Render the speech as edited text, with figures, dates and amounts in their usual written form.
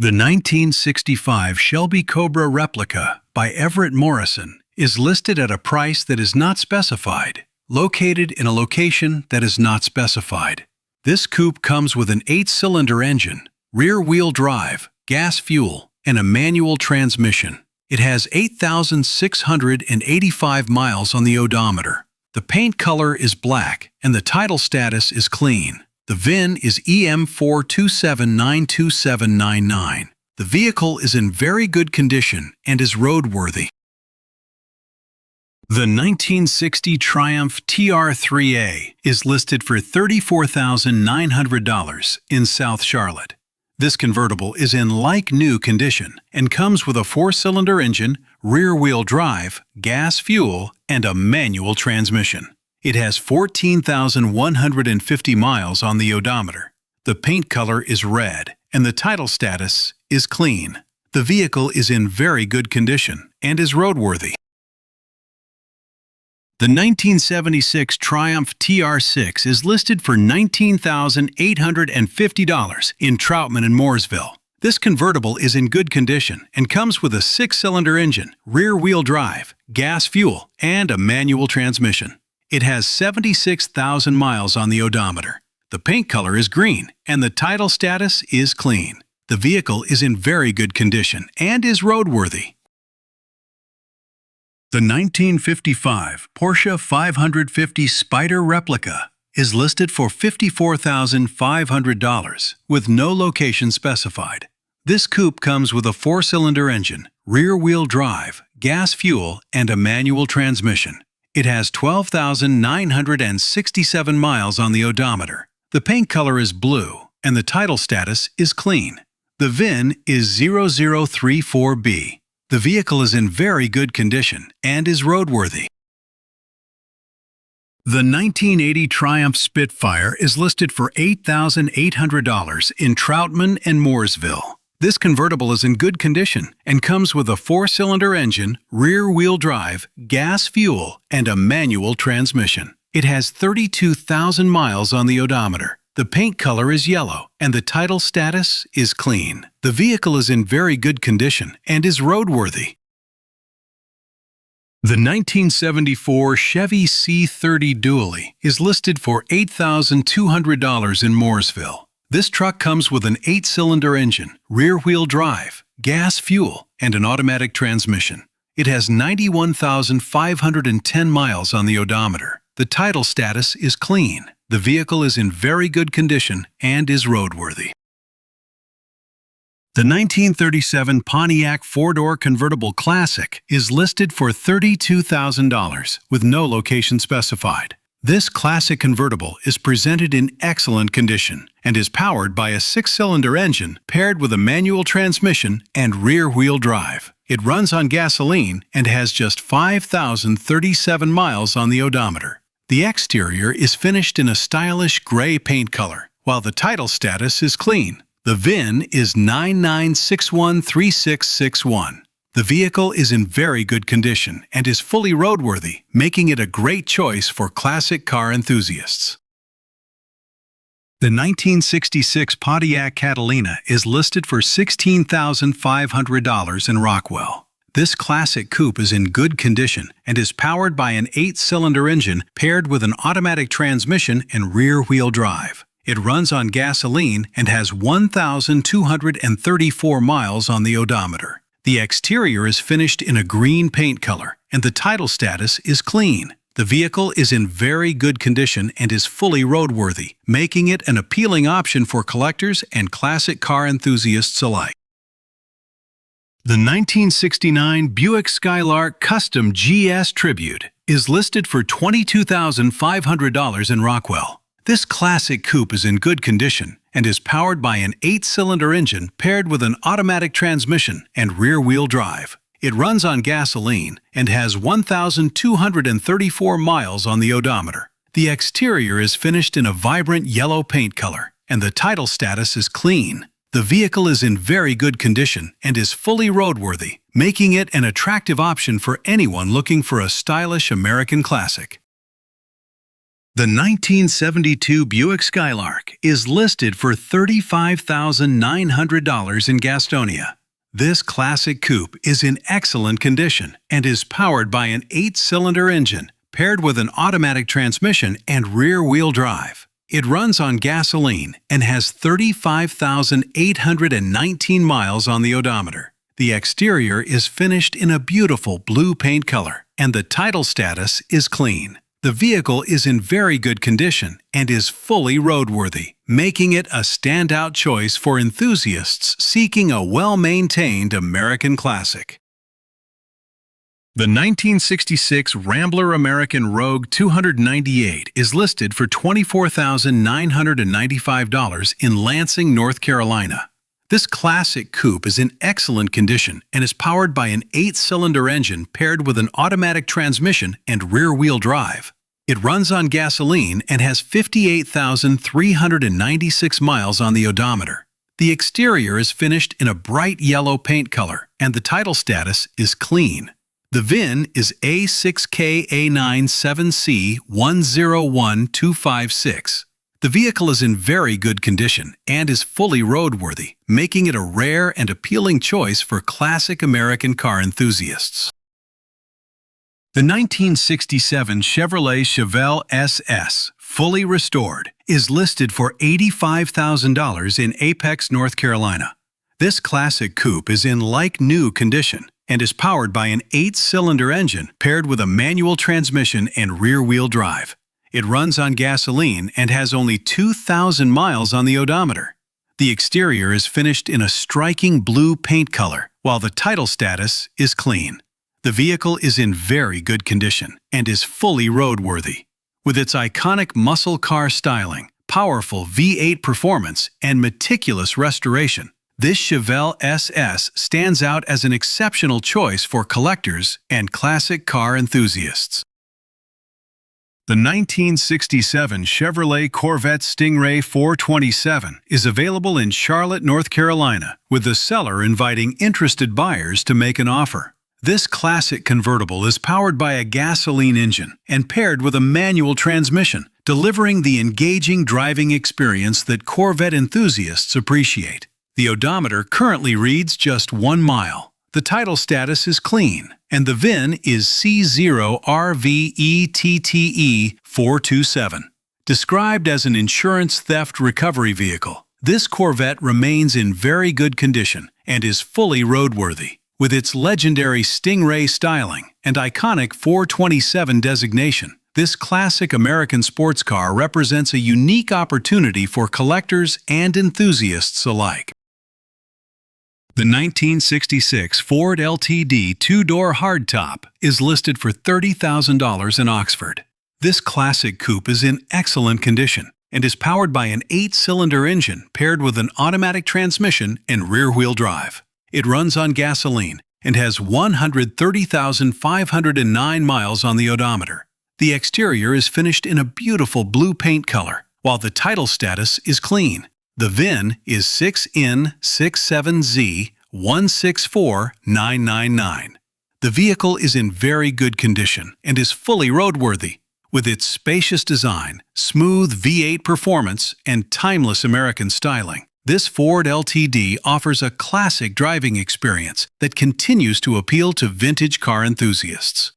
The 1965 Shelby Cobra replica by Everett Morrison is listed at a price that is not specified, located in a location that is not specified. This coupe comes with an 8-cylinder engine, rear-wheel drive, gas fuel, and a manual transmission. It has 8,685 miles on the odometer. The paint color is black and the title status is clean. The VIN is EM427927999. The vehicle is in very good condition and is roadworthy. The 1960 Triumph TR3A is listed for $34,900 in South Charlotte. This convertible is in like-new condition and comes with a 4-cylinder engine, rear-wheel drive, gas fuel, and a manual transmission. It has 14,150 miles on the odometer. The paint color is red, and the title status is clean. The vehicle is in very good condition and is roadworthy. The 1976 Triumph TR6 is listed for $19,850 in Troutman and Mooresville. This convertible is in good condition and comes with a 6-cylinder engine, rear-wheel drive, gas fuel, and a manual transmission. It has 76,000 miles on the odometer. The paint color is green, and the title status is clean. The vehicle is in very good condition and is roadworthy. The 1955 Porsche 550 Spyder replica is listed for $54,500 with no location specified. This coupe comes with a 4-cylinder engine, rear-wheel drive, gas fuel, and a manual transmission. It has 12,967 miles on the odometer. The paint color is blue, and the title status is clean. The VIN is 0034B. The vehicle is in very good condition and is roadworthy. The 1980 Triumph Spitfire is listed for $8,800 in Troutman and Mooresville. This convertible is in good condition and comes with a 4-cylinder engine, rear-wheel drive, gas fuel, and a manual transmission. It has 32,000 miles on the odometer. The paint color is yellow, and the title status is clean. The vehicle is in very good condition and is roadworthy. The 1974 Chevy C30 Dually is listed for $8,200 in Mooresville. This truck comes with an 8-cylinder engine, rear-wheel drive, gas fuel, and an automatic transmission. It has 91,510 miles on the odometer. The title status is clean. The vehicle is in very good condition and is roadworthy. The 1937 Pontiac 4-door convertible Classic is listed for $32,000 with no location specified. This classic convertible is presented in excellent condition and is powered by a 6-cylinder engine paired with a manual transmission and rear-wheel drive. It runs on gasoline and has just 5,037 miles on the odometer. The exterior is finished in a stylish gray paint color, while the title status is clean. The VIN is 99613661. The vehicle is in very good condition and is fully roadworthy, making it a great choice for classic car enthusiasts. The 1966 Pontiac Catalina is listed for $16,500 in Rockwell. This classic coupe is in good condition and is powered by an 8-cylinder engine paired with an automatic transmission and rear-wheel drive. It runs on gasoline and has 1,234 miles on the odometer. The exterior is finished in a green paint color, and the title status is clean. The vehicle is in very good condition and is fully roadworthy, making it an appealing option for collectors and classic car enthusiasts alike. The 1969 Buick Skylark Custom GS Tribute is listed for $22,500 in Rockwell. This classic coupe is in good condition and is powered by an 8-cylinder engine paired with an automatic transmission and rear-wheel drive. It runs on gasoline and has 1,234 miles on the odometer. The exterior is finished in a vibrant yellow paint color, and the title status is clean. The vehicle is in very good condition and is fully roadworthy, making it an attractive option for anyone looking for a stylish American classic. The 1972 Buick Skylark is listed for $35,900 in Gastonia. This classic coupe is in excellent condition and is powered by an 8-cylinder engine paired with an automatic transmission and rear-wheel drive. It runs on gasoline and has 35,819 miles on the odometer. The exterior is finished in a beautiful blue paint color, and the title status is clean. The vehicle is in very good condition and is fully roadworthy, making it a standout choice for enthusiasts seeking a well-maintained American classic. The 1966 Rambler American Rogue 298 is listed for $24,995 in Lansing, North Carolina. This classic coupe is in excellent condition and is powered by an 8-cylinder engine paired with an automatic transmission and rear-wheel drive. It runs on gasoline and has 58,396 miles on the odometer. The exterior is finished in a bright yellow paint color, and the title status is clean. The VIN is A6K A97C101256. The vehicle is in very good condition and is fully roadworthy, making it a rare and appealing choice for classic American car enthusiasts. The 1967 Chevrolet Chevelle SS, fully restored, is listed for $85,000 in Apex, North Carolina. This classic coupe is in like-new condition and is powered by an 8-cylinder engine paired with a manual transmission and rear-wheel drive. It runs on gasoline and has only 2,000 miles on the odometer. The exterior is finished in a striking blue paint color, while the title status is clean. The vehicle is in very good condition and is fully roadworthy. With its iconic muscle car styling, powerful V8 performance, and meticulous restoration, this Chevelle SS stands out as an exceptional choice for collectors and classic car enthusiasts. The 1967 Chevrolet Corvette Stingray 427 is available in Charlotte, North Carolina, with the seller inviting interested buyers to make an offer. This classic convertible is powered by a gasoline engine and paired with a manual transmission, delivering the engaging driving experience that Corvette enthusiasts appreciate. The odometer currently reads just 1 mile. The title status is clean, and the VIN is C0RVETTE427. Described as an insurance theft recovery vehicle, this Corvette remains in very good condition and is fully roadworthy. With its legendary Stingray styling and iconic 427 designation, this classic American sports car represents a unique opportunity for collectors and enthusiasts alike. The 1966 Ford LTD two-door hardtop is listed for $30,000 in Oxford. This classic coupe is in excellent condition and is powered by an 8-cylinder engine paired with an automatic transmission and rear-wheel drive. It runs on gasoline and has 130,509 miles on the odometer. The exterior is finished in a beautiful blue paint color, while the title status is clean. The VIN is 6N67Z164999. The vehicle is in very good condition and is fully roadworthy. With its spacious design, smooth V8 performance, and timeless American styling, this Ford LTD offers a classic driving experience that continues to appeal to vintage car enthusiasts.